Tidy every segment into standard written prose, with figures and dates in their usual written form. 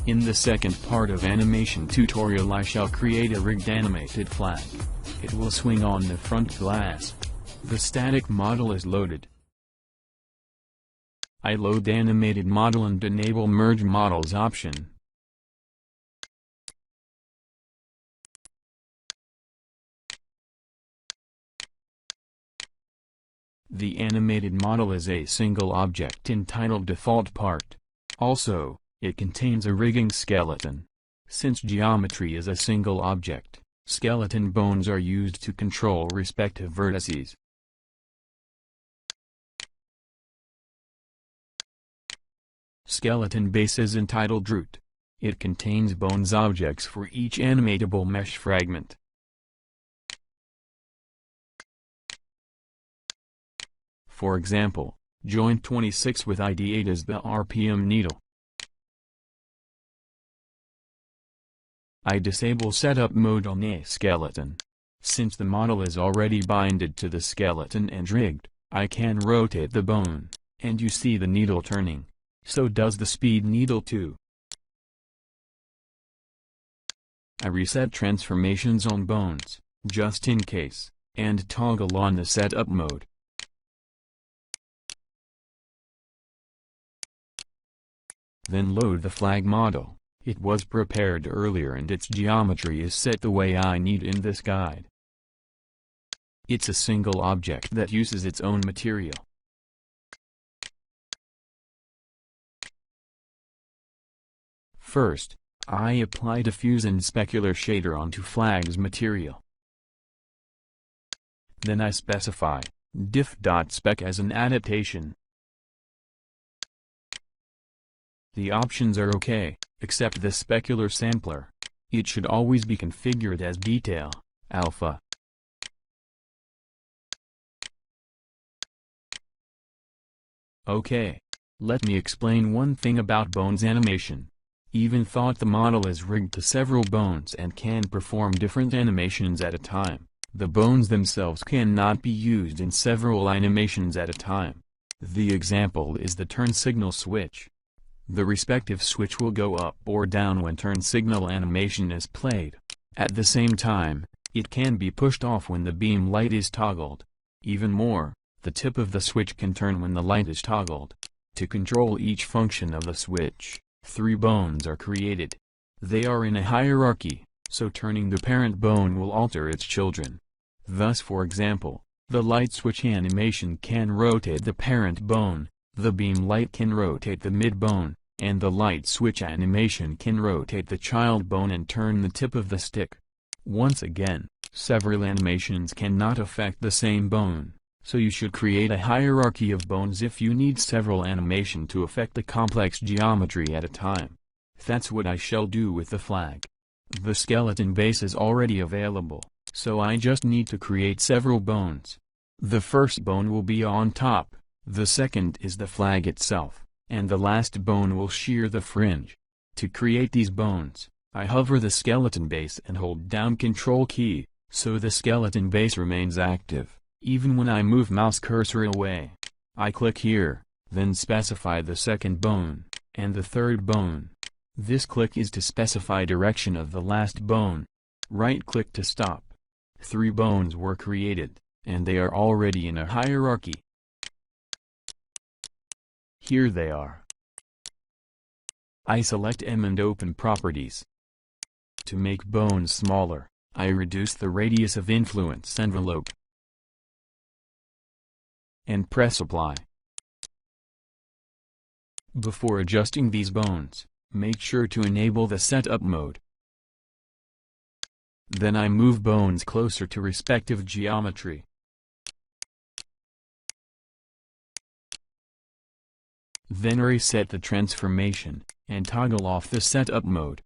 In the second part of animation tutorial I shall create a rigged animated flag. It will swing on the front glass. The static model is loaded. I load the animated model and enable Merge Models option. The animated model is a single object entitled Default Part. Also, it contains a rigging skeleton. Since geometry is a single object, skeleton bones are used to control respective vertices. Skeleton base is entitled Root. It contains bones objects for each animatable mesh fragment. For example, joint 26 with ID 8 is the RPM needle. I disable setup mode on a skeleton. Since the model is already binded to the skeleton and rigged, I can rotate the bone, and you see the needle turning. So does the speed needle too. I reset transformations on bones, just in case, and toggle on the setup mode. Then load the flag model. It was prepared earlier and its geometry is set the way I need in this guide. It's a single object that uses its own material. First, I apply diffuse and specular shader onto flag's material. Then I specify diff.spec as an adaptation. The options are OK, except the specular sampler. It should always be configured as detail, alpha. OK. Let me explain one thing about bones animation. Even though the model is rigged to several bones and can perform different animations at a time, the bones themselves cannot be used in several animations at a time. The example is the turn signal switch. The respective switch will go up or down when turn signal animation is played. At the same time, it can be pushed off when the beam light is toggled. Even more, the tip of the switch can turn when the light is toggled. To control each function of the switch, 3 bones are created. They are in a hierarchy, so turning the parent bone will alter its children. Thus, for example, the light switch animation can rotate the parent bone, the beam light can rotate the mid bone, and the light switch animation can rotate the child bone and turn the tip of the stick. Once again, several animations cannot affect the same bone, so you should create a hierarchy of bones if you need several animation to affect the complex geometry at a time. That's what I shall do with the flag. The skeleton base is already available, so I just need to create several bones. The first bone will be on top, the second is the flag itself, and the last bone will shear the fringe. To create these bones, I hover the skeleton base and hold down Ctrl key, so the skeleton base remains active, even when I move mouse cursor away. I click here, then specify the second bone, and the third bone. This click is to specify direction of the last bone. Right-click to stop. 3 bones were created, and they are already in a hierarchy. Here they are. I select M and open Properties. To make bones smaller, I reduce the radius of influence envelope and press Apply. Before adjusting these bones, make sure to enable the setup mode. Then I move bones closer to respective geometry. Then reset the transformation, and toggle off the setup mode.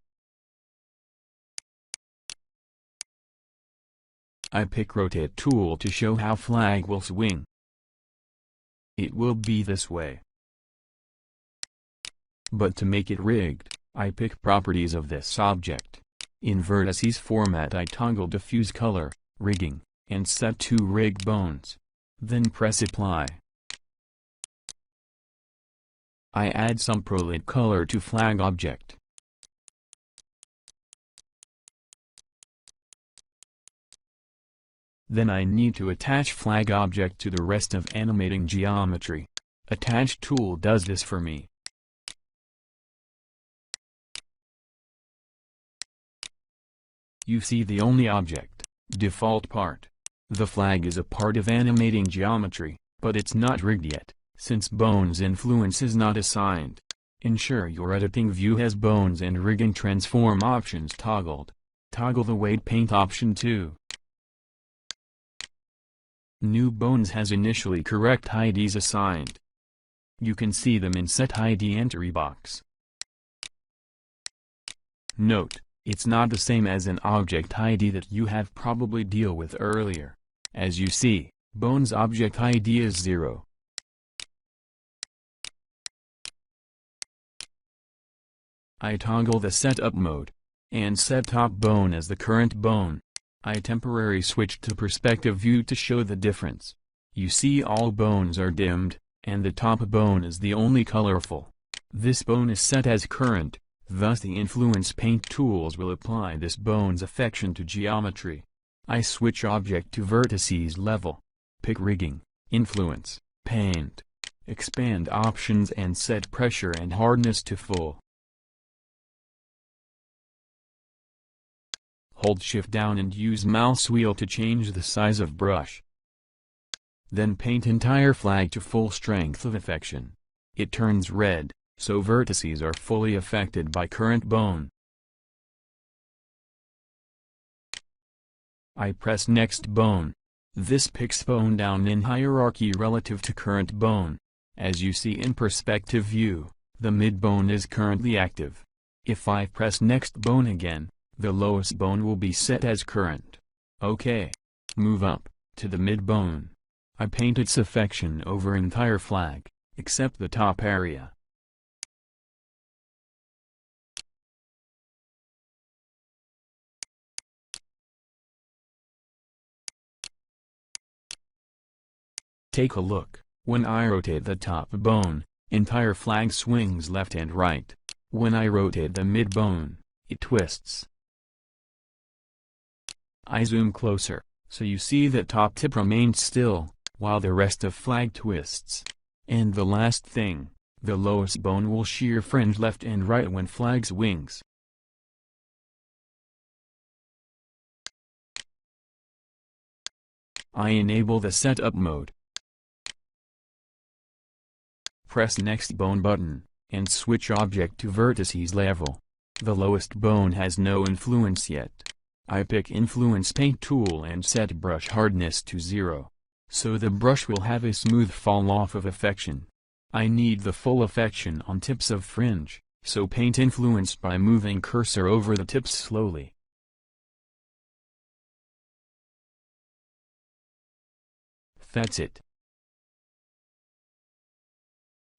I pick Rotate tool to show how flag will swing. It will be this way. But to make it rigged, I pick Properties of this object. In vertices format I toggle diffuse color, rigging, and set 2 rig bones. Then press Apply. I add some ProLid color to flag object. Then I need to attach flag object to the rest of animating geometry. Attach tool does this for me. You see the only object, default part. The flag is a part of animating geometry, but it's not rigged yet, since Bones influence is not assigned. Ensure your editing view has Bones and rigging transform options toggled. Toggle the weight paint option too. New Bones has initially correct IDs assigned. You can see them in Set ID entry box. Note, it's not the same as an object ID that you have probably deal with earlier. As you see, Bones object ID is 0. I toggle the setup mode, and set top bone as the current bone. I temporarily switch to perspective view to show the difference. You see all bones are dimmed, and the top bone is the only colorful. This bone is set as current, thus the influence paint tools will apply this bone's affection to geometry. I switch object to vertices level. Pick rigging, influence, paint. Expand options and set pressure and hardness to full. Hold shift down and use mouse wheel to change the size of brush. Then paint entire flag to full strength of affection. It turns red, so vertices are fully affected by current bone. I press next bone. This picks bone down in hierarchy relative to current bone. As you see in perspective view, the mid bone is currently active. If I press next bone again, the lowest bone will be set as current. OK. Move up to the mid bone. I paint its affection over entire flag, except the top area. Take a look. When I rotate the top bone, entire flag swings left and right. When I rotate the mid bone, it twists. I zoom closer, so you see that top tip remains still, while the rest of flag twists. And the last thing, the lowest bone will shear fringe left and right when flag swings. I enable the setup mode. Press next bone button, and switch object to vertices level. The lowest bone has no influence yet. I pick influence paint tool and set brush hardness to 0. So the brush will have a smooth fall off of affection. I need the full affection on tips of fringe, so paint influence by moving cursor over the tips slowly. That's it.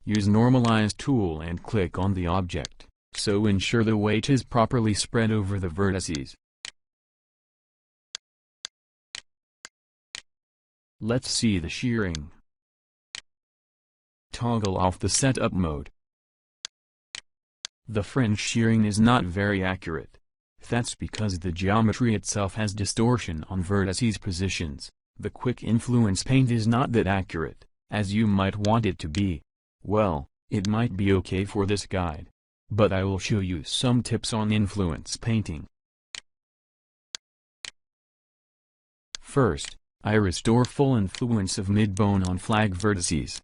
Use normalize tool and click on the object, so ensure the weight is properly spread over the vertices. Let's see the shearing. Toggle off the setup mode. The fringe shearing is not very accurate. That's because the geometry itself has distortion on vertices positions. The quick influence paint is not that accurate, as you might want it to be. Well, it might be okay for this guide. But I will show you some tips on influence painting. First, I restore full influence of mid-bone on flag vertices.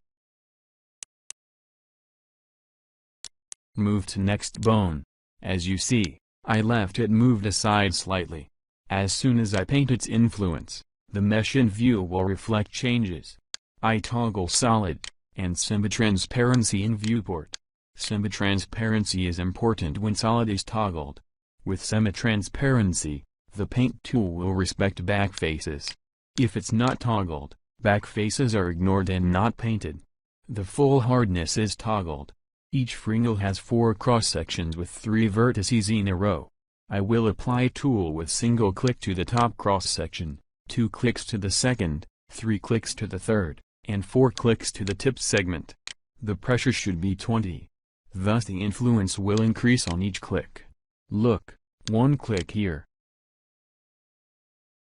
Move to next bone. As you see, I left it moved aside slightly. As soon as I paint its influence, the mesh in view will reflect changes. I toggle solid and semi-transparency in viewport. Semi-transparency is important when solid is toggled. With semi-transparency, the paint tool will respect back faces. If it's not toggled, back faces are ignored and not painted. The full hardness is toggled. Each fringle has 4 cross-sections with 3 vertices in a row. I will apply tool with single click to the top cross-section, 2 clicks to the second, 3 clicks to the third, and 4 clicks to the tip segment. The pressure should be 20. Thus the influence will increase on each click. Look, 1 click here.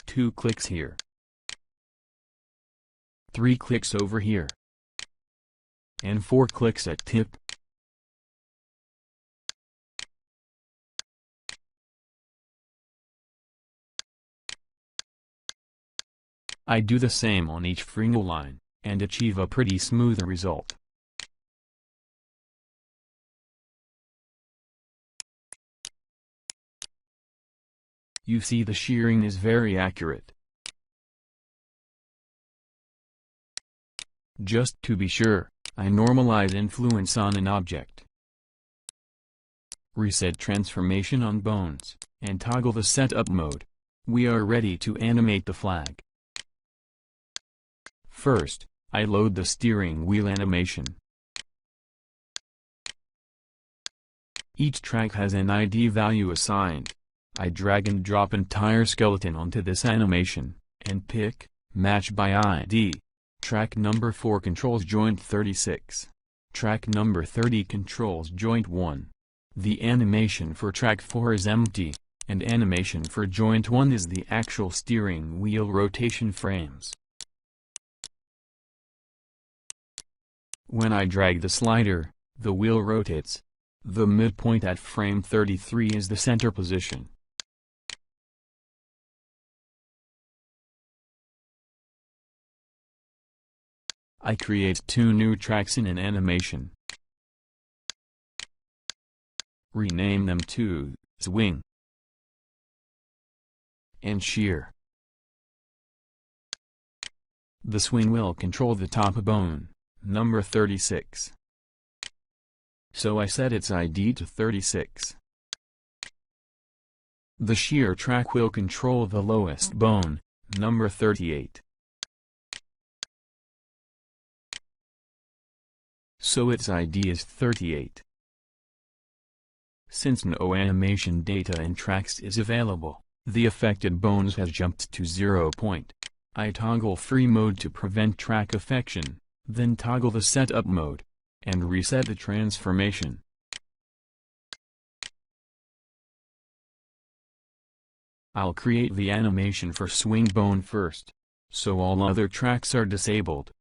2 clicks here. 3 clicks over here, and 4 clicks at tip. I do the same on each fringle line, and achieve a pretty smooth result. You see the shearing is very accurate. Just to be sure, I normalize influence on an object. Reset transformation on bones, and toggle the setup mode. We are ready to animate the flag. First, I load the steering wheel animation. Each track has an ID value assigned. I drag and drop entire skeleton onto this animation, and pick, match by ID. Track number 4 controls joint 36. Track number 30 controls joint 1. The animation for track 4 is empty, and animation for joint 1 is the actual steering wheel rotation frames. When I drag the slider, the wheel rotates. The midpoint at frame 33 is the center position. I create 2 new tracks in an animation. Rename them to swing and shear. The swing will control the top bone, number 36. So I set its ID to 36. The shear track will control the lowest bone, number 38. So its ID is 38. Since no animation data in tracks is available, the affected bones has jumped to 0 point. I toggle free mode to prevent track affection, then toggle the setup mode, and reset the transformation. I'll create the animation for swing bone first, so all other tracks are disabled.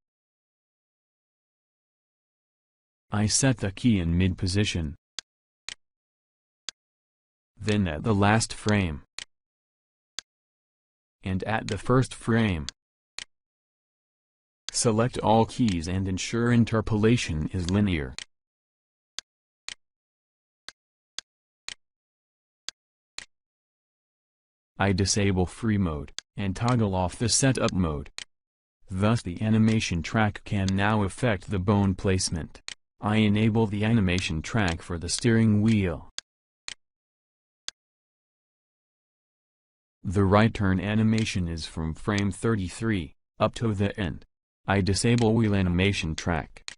I set the key in mid position. Then at the last frame. And at the first frame. Select all keys and ensure interpolation is linear. I disable free mode, and toggle off the setup mode. Thus the animation track can now affect the bone placement. I enable the animation track for the steering wheel. The right turn animation is from frame 33, up to the end. I disable wheel animation track.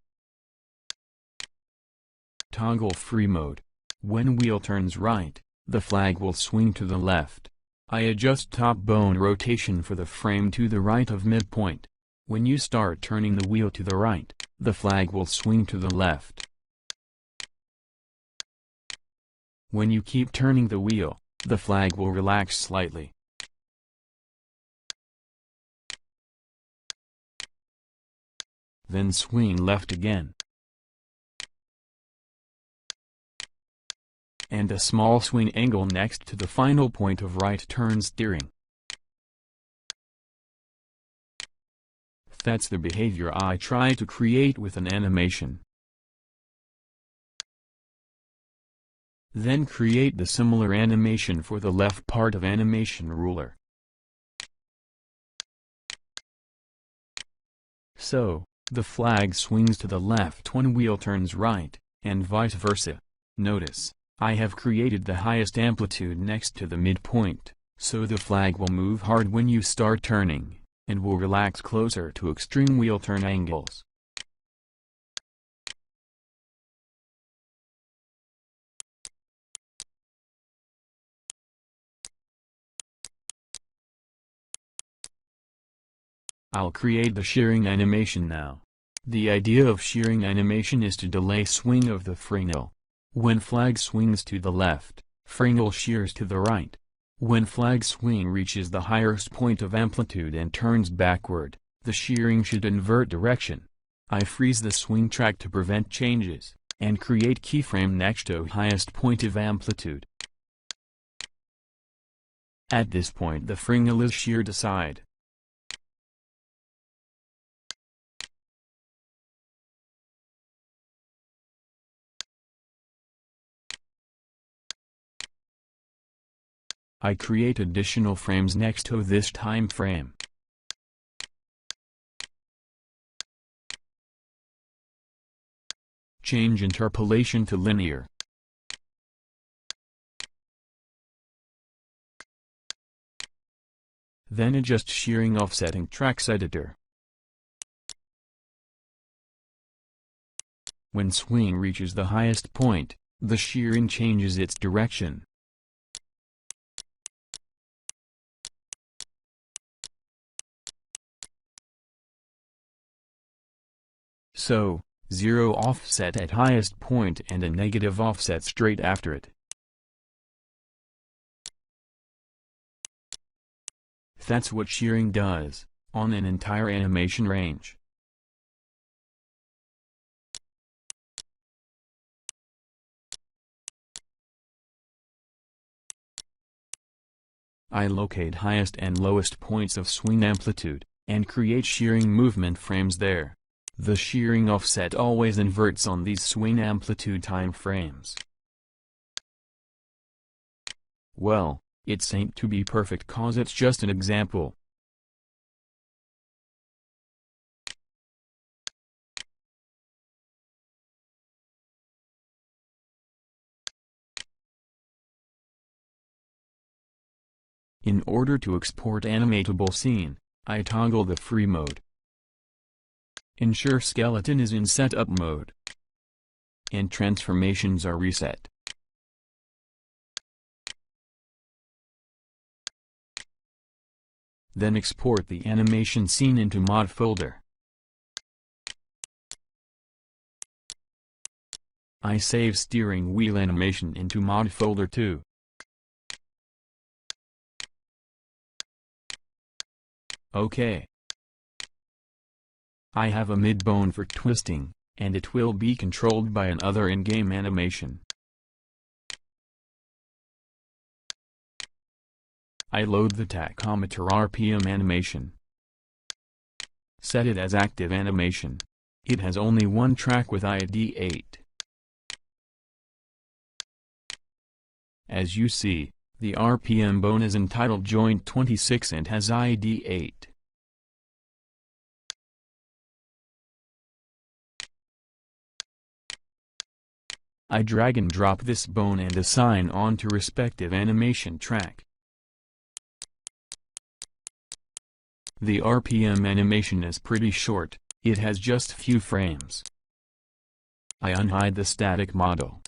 Toggle free mode. When wheel turns right, the flag will swing to the left. I adjust top bone rotation for the frame to the right of midpoint. When you start turning the wheel to the right, the flag will swing to the left. When you keep turning the wheel, the flag will relax slightly. Then swing left again. And a small swing angle next to the final point of right turn steering. That's the behavior I try to create with an animation. Then create the similar animation for the left part of animation ruler. So, the flag swings to the left when wheel turns right, and vice versa. Notice, I have created the highest amplitude next to the midpoint, so the flag will move hard when you start turning, and will relax closer to extreme wheel turn angles. I'll create the shearing animation now. The idea of shearing animation is to delay swing of the fringle. When flag swings to the left, fringle shears to the right. When flag swing reaches the highest point of amplitude and turns backward, the shearing should invert direction. I freeze the swing track to prevent changes, and create keyframe next to highest point of amplitude. At this point the fringle is sheared aside. I create additional frames next to this time frame. Change interpolation to linear. Then adjust shearing offsetting tracks editor. When swing reaches the highest point, the shearing changes its direction. So, 0 offset at highest point and a negative offset straight after it. That's what shearing does, on an entire animation range. I locate highest and lowest points of swing amplitude, and create shearing movement frames there. The shearing offset always inverts on these swing amplitude time frames. Well, it ain't to be perfect cause it's just an example. In order to export animatable scene, I toggle the free mode. Ensure skeleton is in setup mode. And transformations are reset. Then export the animation scene into mod folder. I save steering wheel animation into mod folder too. OK. I have a mid-bone for twisting, and it will be controlled by another in-game animation. I load the tachometer RPM animation. Set it as active animation. It has only one track with ID 8. As you see, the RPM bone is entitled Joint 26 and has ID 8. I drag and drop this bone and assign on to respective animation track. The RPM animation is pretty short, it has just few frames. I unhide the static model.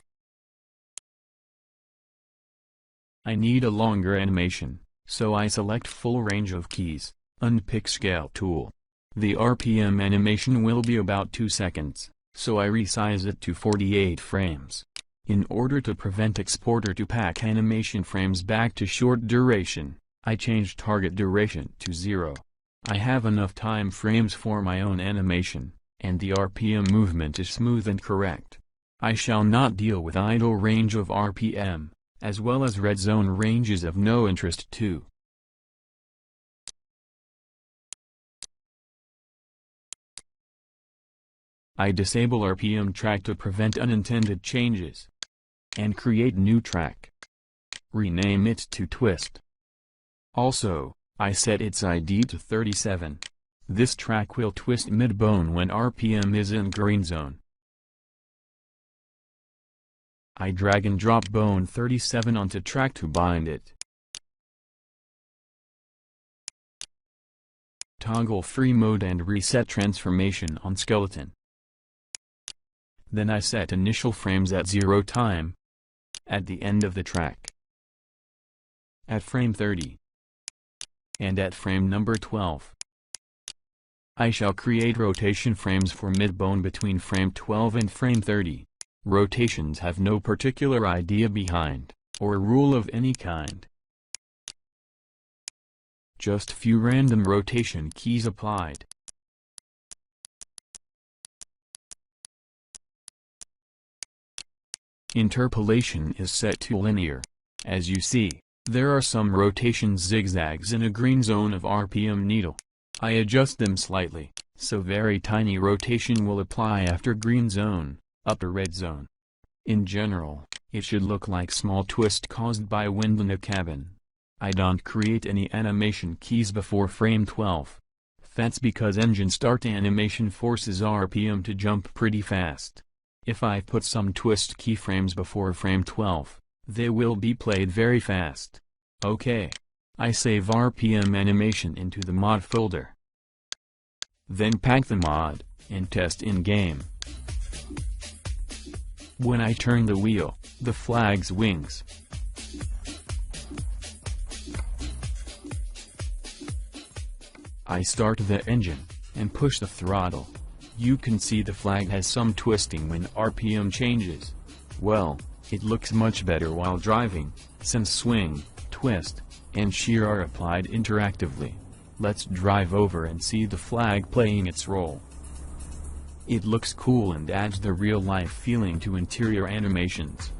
I need a longer animation, so I select full range of keys, unpick scale tool. The RPM animation will be about 2 seconds, so I resize it to 48 frames. In order to prevent exporter to pack animation frames back to short duration, I change target duration to 0. I have enough time frames for my own animation, and the RPM movement is smooth and correct. I shall not deal with idle range of RPM, as well as red zone ranges of no interest too. I disable RPM track to prevent unintended changes. And create new track. Rename it to twist. Also, I set its ID to 37. This track will twist mid-bone when RPM is in green zone. I drag and drop bone 37 onto track to bind it. Toggle free mode and reset transformation on skeleton. Then I set initial frames at 0 time, at the end of the track, at frame 30, and at frame number 12. I shall create rotation frames for mid-bone between frame 12 and frame 30. Rotations have no particular idea behind, or rule of any kind. Just few random rotation keys applied. Interpolation is set to linear. As you see, there are some rotation zigzags in a green zone of RPM needle. I adjust them slightly, so very tiny rotation will apply after green zone, upper red zone. In general, it should look like small twist caused by wind in a cabin. I don't create any animation keys before frame 12. That's because engine start animation forces RPM to jump pretty fast. If I put some twist keyframes before frame 12, they will be played very fast. Okay. I save RPM animation into the mod folder. Then pack the mod, and test in-game. When I turn the wheel, the flag swings. I start the engine, and push the throttle. You can see the flag has some twisting when RPM changes. Well, it looks much better while driving, since swing, twist, and shear are applied interactively. Let's drive over and see the flag playing its role. It looks cool and adds the real-life feeling to interior animations.